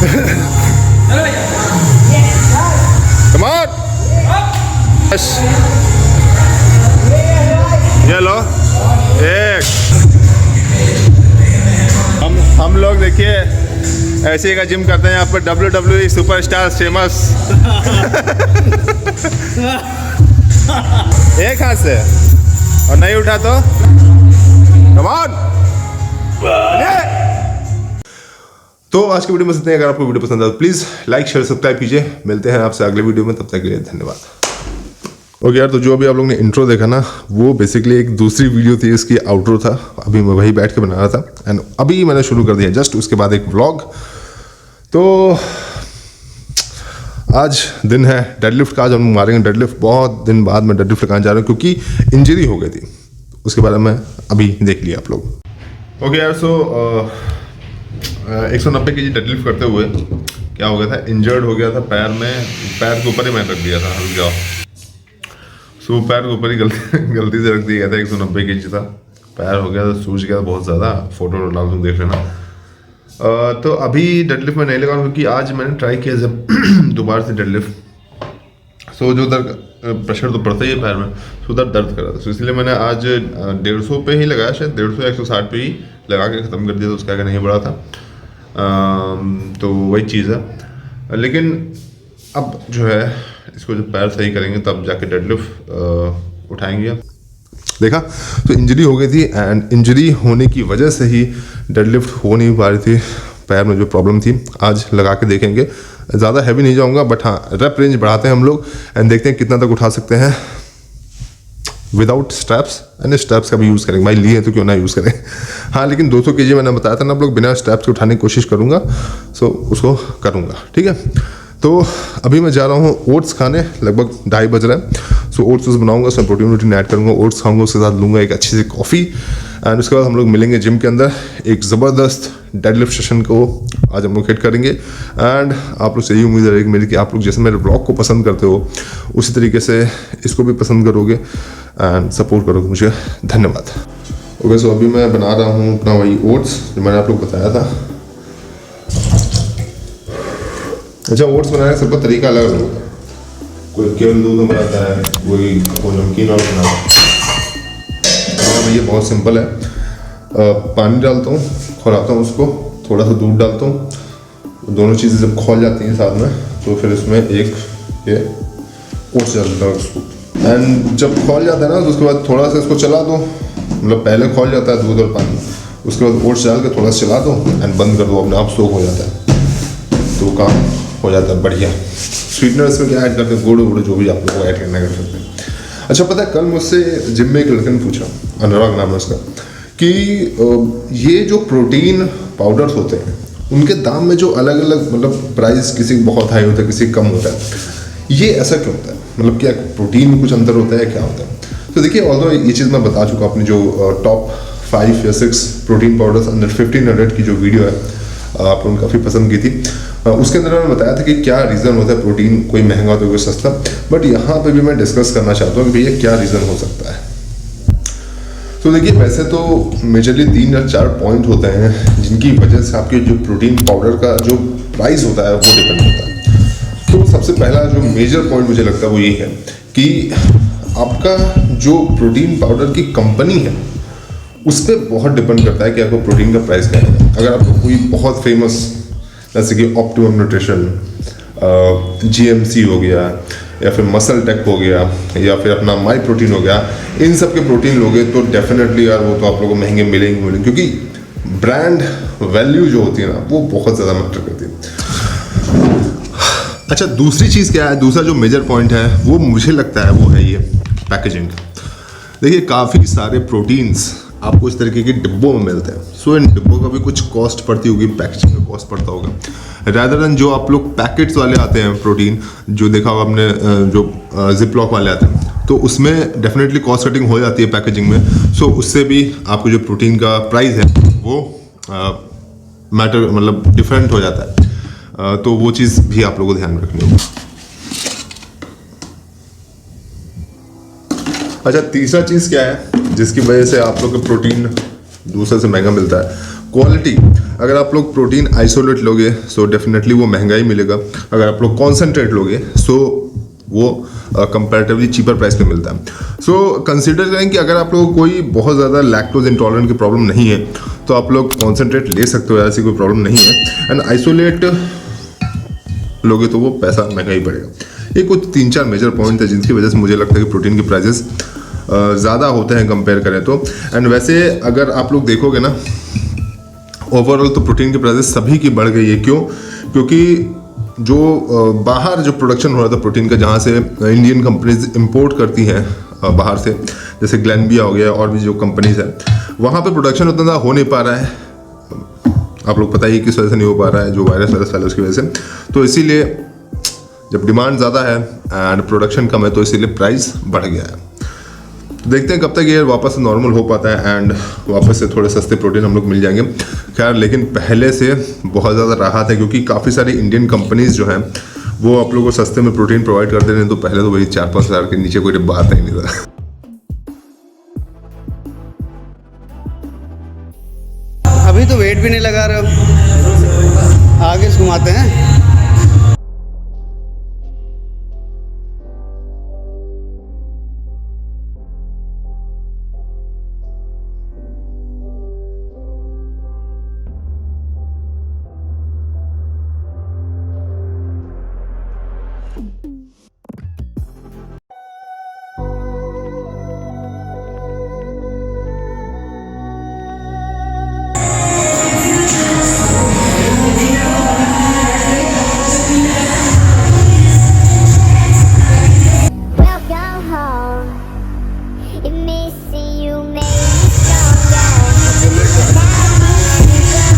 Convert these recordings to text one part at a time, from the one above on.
Come on. Yes. ये लो एक। हम लोग देखिए ऐसे का जिम करते हैं यहाँ पर, WWE सुपरस्टार फेमस। एक हाथ से और नहीं उठा तो कम ऑन। तो आज की वीडियो में इतना ही। अगर आपको वीडियो पसंद आए तो प्लीज लाइक शेयर सब्सक्राइब कीजिए। मिलते हैं आपसे अगले वीडियो में, तब तक के लिए धन्यवाद। ओके यार, तो जो अभी आप लोगों ने इंट्रो देखा ना, वो बेसिकली एक दूसरी वीडियो थी, इसकी आउटरो था। अभी मैं वही बैठ के बना रहा था एंड अभी मैंने शुरू कर दिया जस्ट उसके बाद एक व्लॉग। तो आज दिन है डेडलिफ्ट का, आज हम मारेंगे डेडलिफ्ट। बहुत दिन बाद मैं डेडलिफ्ट लगाने जा रहा हूँ क्योंकि इंजरी हो गई थी, उसके बारे में अभी देख लिया आप लोग। ओके यार, सो 190 kg डेडलिफ्ट करते हुए क्या हो गया था, इंजर्ड हो गया था पैर में। पैर के ऊपर ही मैंने रख दिया था, रुक जाओ। सो पैर के ऊपर ही गलती से रख दिया गया था। 190 kg था, पैर हो गया था, सूज गया बहुत ज़्यादा। फोटो डाल दूँ, देख लेना। तो अभी डेडलिफ्ट में नहीं लगा क्योंकि आज मैंने ट्राई किया जब दोबारा से डेडलिफ्ट। सो जो दर्द प्रेशर तो पड़ता ही है पैर में, सो उधर दर्द कर रहा था। सो इसलिए मैंने आज 150 पे ही लगाया, शायद 150 या 160 पे ही लगा के ख़त्म कर दिया। तो उसका नहीं बढ़ा था। तो वही चीज़ है। लेकिन अब जो है इसको जब पैर सही करेंगे तब जाके डेडलिफ्ट उठाएंगे। देखा, तो इंजरी हो गई थी एंड इंजरी होने की वजह से ही डेडलिफ्ट हो नहीं पा रही थी। पैर में जो प्रॉब्लम थी आज लगा के देखेंगे। ज़्यादा हैवी नहीं जाऊंगा, बट हाँ रेप रेंज बढ़ाते हैं हम लोग एंड देखते हैं कितना तक उठा सकते हैं विदाउट स्ट्रैप्स। एंड स्ट्रैप्स का भी यूज़ करेंगे भाई, लिए तो क्यों ना यूज़ करें। हाँ, लेकिन 200 kg मैंने बताया था ना आप लोग, बिना स्ट्रैप्स के उठाने की कोशिश करूँगा। सो उसको करूँगा, ठीक है। तो अभी मैं जा रहा हूँ ओट्स खाने, लगभग 2:30 बज रहा है। सो ओट्स बनाऊंगा, उसमें प्रोटीन ऐड करूँगा, ओट्स खाऊंगा, उसके साथ लूँगा एक अच्छी सी कॉफ़ी एंड उसके बाद हम लोग मिलेंगे जिम के अंदर। एक ज़बरदस्त डेडलिफ्ट सेशन को आज हम लोग हिट करेंगे एंड आप लोग से यही उम्मीद रहेगी मेरी कि आप लोग जैसे मेरे ब्लॉग को पसंद करते हो उसी तरीके से इसको भी पसंद करोगे एंड सपोर्ट करोगे मुझे। धन्यवाद। ओके, सो अभी मैं बना रहा हूँ अपना वही ओट्स जो मैंने आप लोग बताया था। अच्छा, ओट्स बनाने का सबका तरीका अलग अलग होता है। कोई केवल दूध में बनाता है, कोई नमकीन और बनाता है। ये बहुत सिंपल है। पानी डालता हूँ, खौलाता हूँ उसको, थोड़ा सा दूध डालता हूँ। दोनों चीज़ें जब खौल जाती हैं साथ में तो फिर इसमें एक ये ओट्स डालता हूँ उसको। एंड जब खौल जाता है ना तो उसके बाद थोड़ा सा इसको चला दो, मतलब पहले खौल जाता है दूध और पानी, उसके बाद ओट्स डाल के थोड़ा सा चला दो एंड बंद कर दो, अपने आप सोख हो जाता है। तो काम हो जाता है बढ़िया। स्वीटनर्स में क्या ऐड करते हैं, गुड़ वुड़ जो भी आप लोग को ऐड करना कर सकते हैं। अच्छा, पता है कल मुझसे जिम में एक लड़के ने पूछा, अनुराग नाम है उसका, कि ये जो प्रोटीन पाउडर्स होते हैं उनके दाम में जो अलग अलग मतलब प्राइस, किसी बहुत हाई होता है किसी कम होता है, ये ऐसा क्यों होता है? मतलब क्या प्रोटीन में कुछ अंतर होता है, क्या होता है? तो देखिए, ऑल्दो ये चीज़ मैं बता चुका अपनी जो टॉप 5 या 6 प्रोटीन पाउडर्स अंडर 1500 की जो वीडियो है, आप लोगों ने काफ़ी पसंद की थी। उसके अंदर मैंने बताया था कि क्या रीज़न होता है प्रोटीन, कोई महंगा होता है कोई सस्ता। बट यहाँ पे भी मैं डिस्कस करना चाहता हूँ कि भैया क्या रीज़न हो सकता है। तो देखिए, वैसे तो मेजरली 3 या 4 पॉइंट होते हैं जिनकी वजह से आपके जो प्रोटीन पाउडर का जो प्राइस होता है वो डिपेंड होता है। तो सबसे पहला जो मेजर पॉइंट मुझे लगता है वो ये है कि आपका जो प्रोटीन पाउडर की कंपनी है उस पर बहुत डिपेंड करता है कि आपको प्रोटीन का प्राइस क्या है। अगर आपको कोई बहुत फेमस जैसे कि ऑप्टिमम न्यूट्रिशन, GMC हो गया, या फिर मसल टेक हो गया, या फिर अपना माई प्रोटीन हो गया, इन सब के प्रोटीन लोगे तो डेफिनेटली यार वो तो आप लोगों को महंगे मिलेंगे, क्योंकि ब्रांड वैल्यू जो होती है ना वो बहुत ज़्यादा मैटर करती है। अच्छा, दूसरी चीज़ क्या है, दूसरा जो मेजर पॉइंट है वो मुझे लगता है वो है ये पैकेजिंग। देखिए, काफ़ी सारे प्रोटीन्स आपको इस तरीके के डिब्बों में मिलते हैं। सो इन डिब्बों का भी कुछ कॉस्ट पड़ती होगी, पैकेजिंग का कॉस्ट पड़ता होगा, रादर देन जो आप लोग पैकेट्स वाले आते हैं प्रोटीन, जो देखा होगा आपने, जो जिपलॉक वाले आते हैं, तो उसमें डेफिनेटली कॉस्ट कटिंग हो जाती है पैकेजिंग में। सो उससे भी आपको जो प्रोटीन का प्राइस है वो मैटर मतलब डिफरेंट हो जाता है। तो वो चीज़ भी आप लोगों को ध्यान में रखनी होगी। अच्छा, तीसरा चीज़ क्या है जिसकी वजह से आप लोग का प्रोटीन दूसरे से महंगा मिलता है? क्वालिटी। अगर आप लोग प्रोटीन आइसोलेट लोगे सो डेफिनेटली वो महंगा ही मिलेगा, अगर आप लोग कॉन्सेंट्रेट लोगे सो वो कंपैरेटिवली चीपर प्राइस पे मिलता है। सो कंसीडर करें कि अगर आप लोगों को कोई बहुत ज़्यादा लैक्टोज इंटॉलरेंट की प्रॉब्लम नहीं है तो आप लोग कॉन्सेंट्रेट ले सकते हो, ऐसी कोई प्रॉब्लम नहीं है। एंड आइसोलेट लोगे तो वो पैसा महंगा ही पड़ेगा। ये कुछ 3-4 मेजर पॉइंट है जिनकी वजह से मुझे लगता है कि प्रोटीन के प्राइजेस ज़्यादा होते हैं कंपेयर करें तो। एंड वैसे अगर आप लोग देखोगे ना ओवरऑल तो प्रोटीन के प्राइजेस सभी की बढ़ गई है। क्यों? क्योंकि जो बाहर जो प्रोडक्शन हो रहा था प्रोटीन का, जहाँ से इंडियन कंपनीज इंपोर्ट करती हैं बाहर से, जैसे ग्लैनबिया हो गया और भी जो कंपनीज हैं, वहाँ पे प्रोडक्शन उतना ज़्यादा हो नहीं पा रहा है। आप लोग पता ही किस वजह से नहीं हो पा रहा है, जो वायरस फैला उसकी वजह से। तो इसीलिए जब डिमांड ज़्यादा है एंड प्रोडक्शन कम है तो इसीलिए प्राइस बढ़ गया है। तो देखते हैं कब तक ये वापस नॉर्मल हो पाता है एंड वापस से थोड़े सस्ते प्रोटीन हम लोग मिल जाएंगे। खैर, लेकिन पहले से बहुत ज़्यादा राहत है क्योंकि काफ़ी सारी इंडियन कंपनीज जो हैं वो आप लोगों को सस्ते में प्रोटीन प्रोवाइड करते हैं। तो पहले तो वही 4-5 हज़ार के नीचे कोई डिब्बा आता ही नहीं था। अभी तो वेट भी नहीं लगा रहे हो, आगे घुमाते हैं।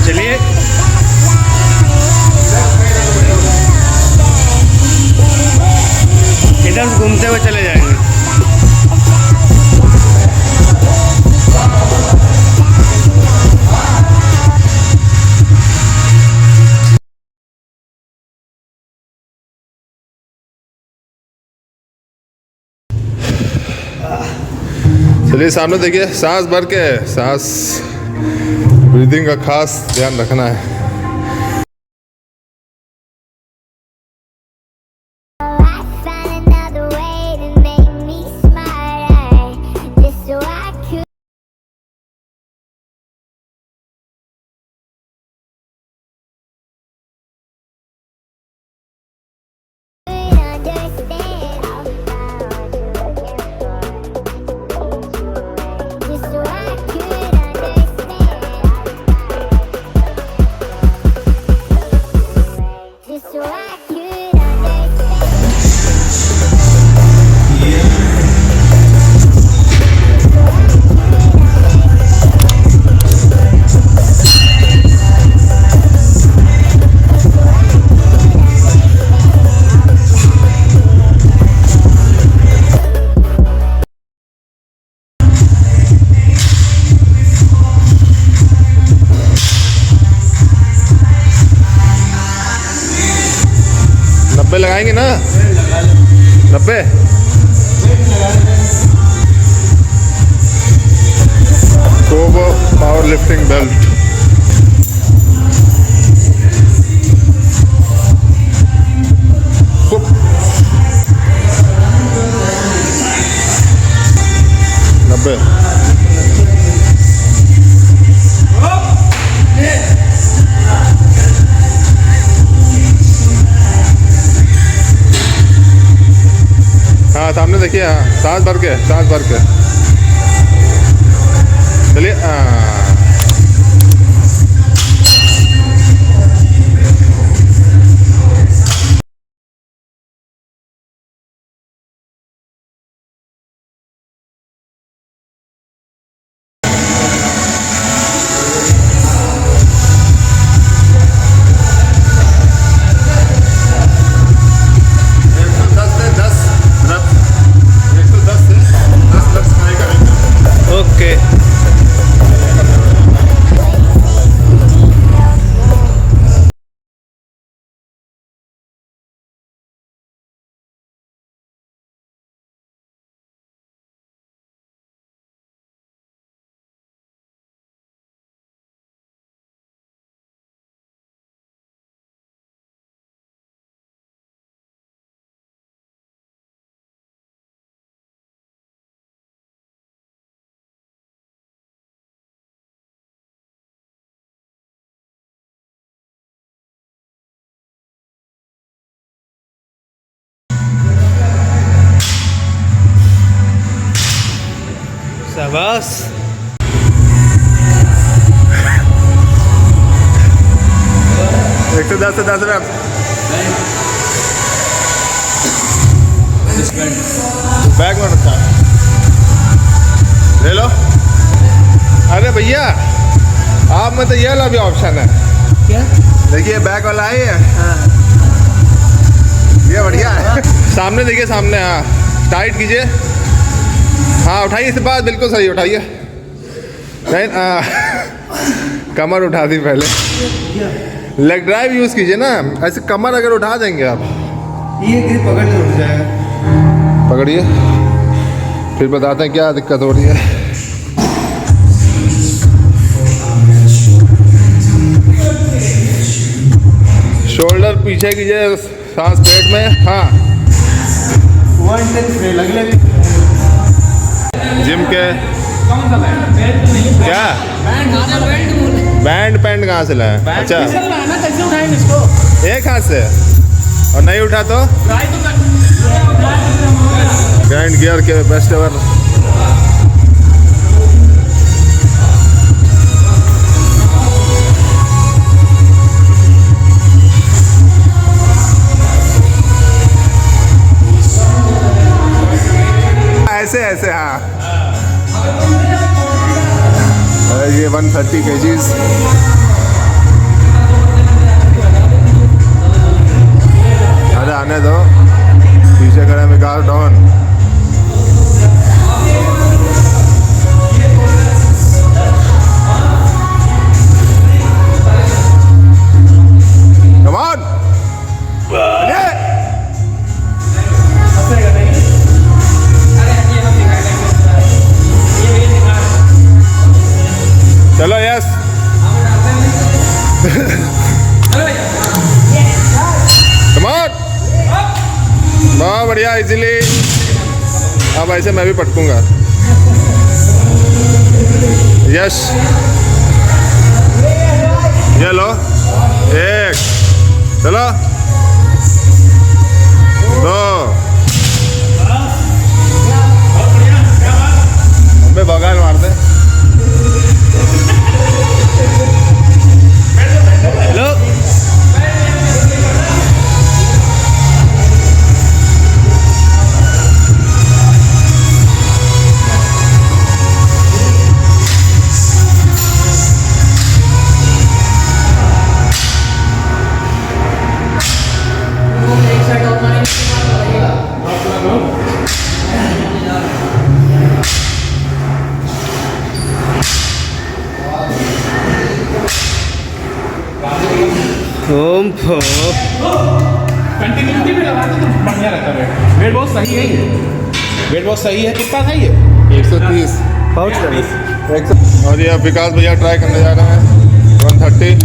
चलिए इधर घूमते हुए चले जाएंगे। चलिए सामने देखिए, सांस भर के, सांस ब्रीदिंग का खास ध्यान रखना है। लगाएंगे ना 90 कोबो पावर लिफ्टिंग बेल्ट। हाँ सामने देखिए, हाँ सांस भर के, सांस भर के चलिए। ओके शाबाश। 110 से 10 रेप। बैग में रखा है, ले लो। अरे भैया आप में तो ये वाला भी ऑप्शन है। क्या? देखिए बैग वाला है ये। हाँ। ये बढ़िया है। सामने देखिए, सामने। हाँ, टाइट कीजिए। हाँ उठाइए, इस बात बिल्कुल सही उठाइए। नहीं कमर उठा दी पहले। लेग ड्राइव यूज़ कीजिए ना, ऐसे कमर अगर उठा देंगे आप, ये पकड़ के उठ जाएगा। पकड़िए, फिर बताते हैं क्या दिक्कत हो रही है। शोल्डर पीछे कीजिए, सांस पेट में। हाँ, जिम के क्या बैंड पैंट कहाँ से लाए? अच्छा, एक हाथ से, और नहीं उठा तो ग्राइंड गियर के बेस्ट एवर। ऐसे ऐसे, हाँ। ये 130 kgs। अरे आने दो, पीछे खड़े में गार्ड ऑन। Come on. चलो यस। कम ऑन, बहुत बढ़िया, इजीली। अब ऐसे मैं भी पटकूंगा। यस, ये लो, एक, चलो, दो। अबे बगाल मार दे। हेलो। ओम फो कंटिन्यूटी में लगा तो बढ़िया रहता है। वेट बहुत सही है ये, वेट बहुत सही है। कितना था ये? 130 पाउच कर। 100। और ये अब विकास भैया ट्राई करने जा रहे हैं 130।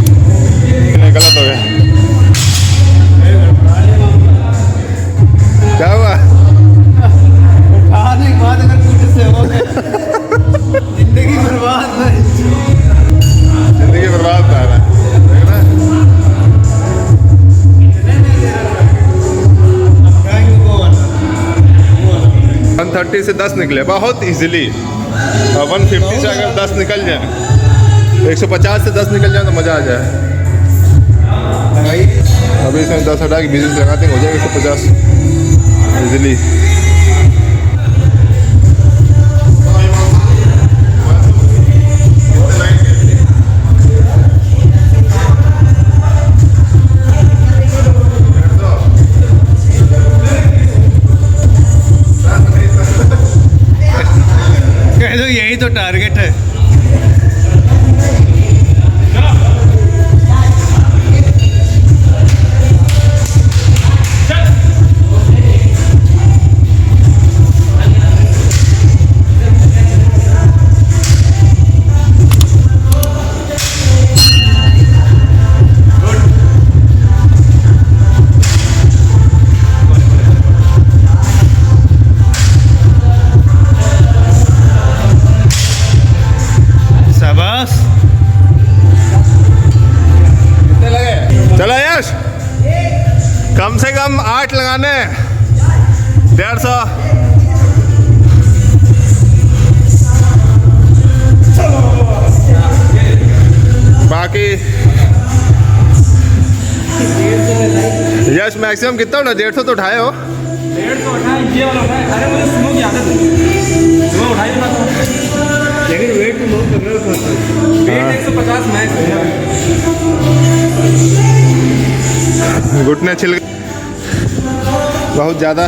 नहीं, गलत हो गया। क्या हुआ? खाने के बाद अगर कुछ से हो गए जिंदगी बर्बाद है। जिंदगी बर्बाद कर रहा है, देख रहा है? 130 से 10 निकले बहुत इजीली। और 150 से अगर 10 निकल जाए, 150 से 10 निकल जाए तो मज़ा आ जाए। अभी इसमें 10 हटा के 20 लगाते हैं, हो जाएगा 150 इजीली। कह दो यही तो टारगेट है। चलो यश, कम से कम 8 लगाने, 150। बाकी यस मैक्सिमम कितना उठा 150 तो उठाए हो 150 उठाए ये वाला उठाए अरे मुझे सुनो की आदत है सुनो उठाई ना तो लेकिन वेट तो बहुत कर रहा था वेट 150 मैक्स है घुटने छिल गए बहुत ज़्यादा।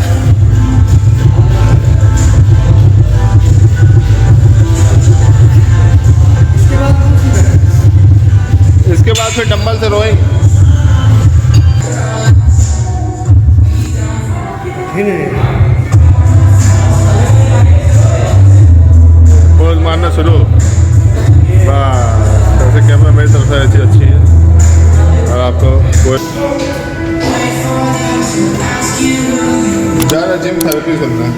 इसके बाद फिर डंबल से रोइंग पोज मारना शुरू। वैसे कैमरा मेरी तरफ से ऐसी अच्छी है और आपको ज़्यादा जिम थेरेपी करना है।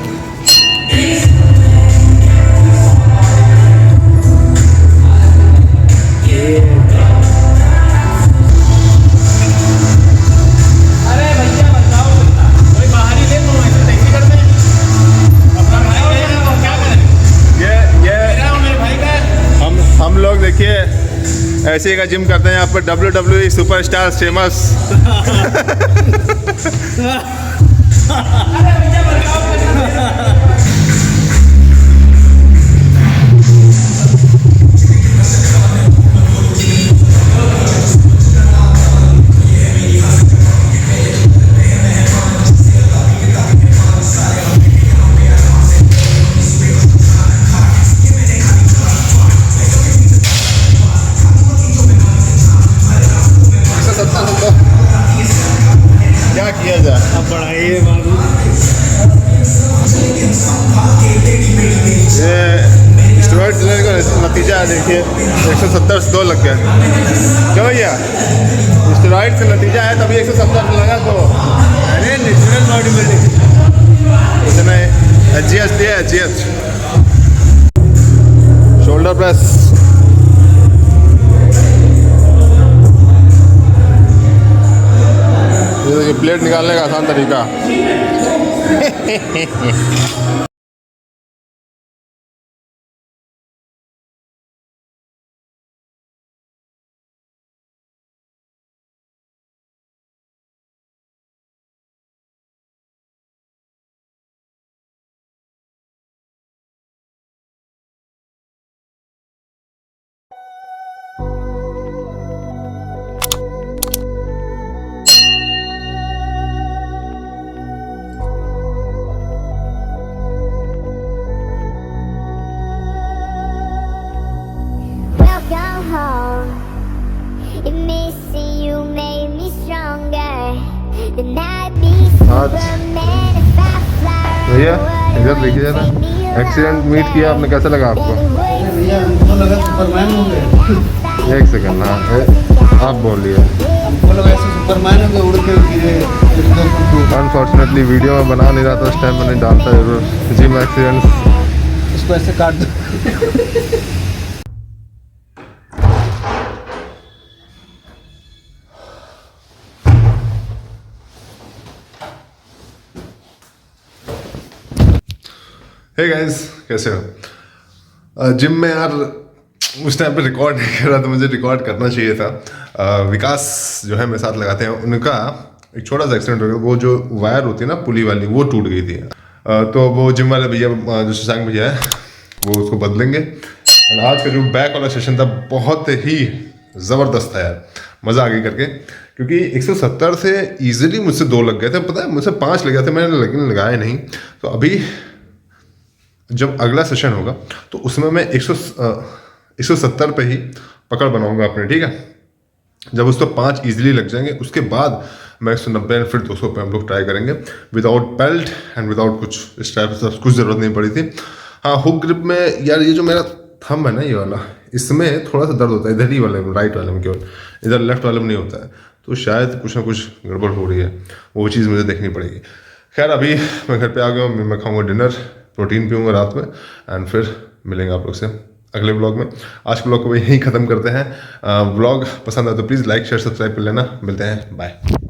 अरे भैया बताओ कोई बाहर ही ले तो ऐसे नहीं करते अपना भाई है और क्या करें ये मेरे भाई का हम लोग देखिए ऐसे का जिम करते हैं यहाँ पर WWE सुपरस्टार फेमस। अरे भैया बताओ क्या किया जाए अब बढ़ाइए बाबू ये स्टेरॉइड लेने का नतीजा है देखिए 170 से 2 लग गए क्या भैया स्टेरॉइड से नतीजा है तभी 170 लगा तो अरे नेचुरल बॉडी बिल्डिंग इतना एच दिया एच शोल्डर प्रेस ये देखिए प्लेट निकालने का आसान तरीका। Welcome home. If missing you made me stronger, then I'd be Superman if I fly. भैया इधर देखिए जरा एक्सीडेंट मीट किया आपने कैसा लगा आपको? भैया हमको लगा सुपरमैन हो गए एक सेकंड हाँ आप बोलिए। हमको लगा ऐसे सुपरमैन हो गए उड़ के गिरे अनफॉर्चुनेटली वीडियो में बना नहीं रहा था उस टाइम मैंने डालता जरूर जिम एक्सीडेंट्स। इसको ऐसे काट दो हे गाइस कैसे हो? जिम में यार उस टाइम पे रिकॉर्ड नहीं कर रहा तो मुझे रिकॉर्ड करना चाहिए था। विकास जो है मेरे साथ लगाते हैं उनका एक छोटा सा एक्सीडेंट हो गया। वो जो वायर होती है ना पुली वाली वो टूट गई थी। तो वो जिम वाले भैया जो शशांक भैया है वो उसको बदलेंगे। और आज का जो बैक वाला सेशन था बहुत ही ज़बरदस्त था यार, मज़ा आ गई करके। क्योंकि 170 से ईजिली मुझसे 2 लग गए थे, पता है मुझसे 5 लग गए थे मैंने, लेकिन लगाए नहीं। तो अभी जब अगला सेशन होगा तो उसमें मैं 170 पे ही पकड़ बनाऊंगा अपने, ठीक है। जब उसको 5 ईजिली लग जाएंगे उसके बाद मैं 190 फिर 200 पे हम लोग ट्राई करेंगे विदाउट बेल्ट एंड विदाउट कुछ स्ट्रैप्स, कुछ ज़रूरत नहीं पड़ी थी। हाँ हुक ग्रिप में यार ये जो मेरा थंब है ना ये वाला, इसमें थोड़ा सा दर्द होता है, इधर ही वाले में, राइट वाले में केवल, इधर लेफ्ट वाले में नहीं होता है। तो शायद कुछ ना कुछ गड़बड़ हो रही है, वो चीज़ मुझे देखनी पड़ेगी। खैर अभी मैं घर पे आ गया हूँ, मैं खाऊंगा डिनर, प्रोटीन पीऊँगा रात में एंड फिर मिलेंगे आप लोग से अगले ब्लॉग में। आज के ब्लॉग को यहीं ख़त्म करते हैं। ब्लॉग पसंद आए तो प्लीज़ लाइक शेयर सब्सक्राइब कर लेना। मिलते हैं, बाय।